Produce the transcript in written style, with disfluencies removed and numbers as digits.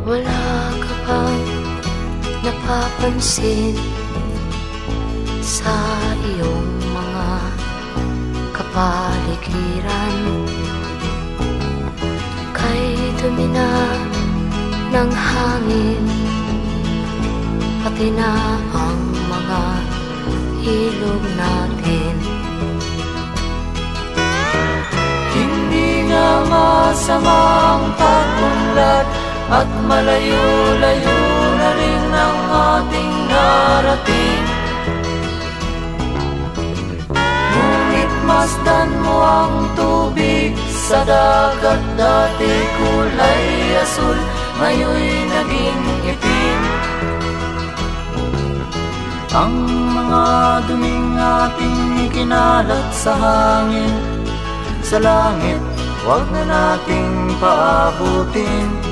Wala ka bang napapansin sa iyong mga kapaligiran? Kay dumi na ng hangin, pati na ang mga ilog natin. Hindi nga masamang pag-unlad at malayo-layo na rin ang ating narating. Ngunit masdan mo ang tubig sa dagat, dati kulay asul, ngayon'y naging itim. Ang mga duming ating ikinalat sa hangin, sa langit, huwag na nating paabutin.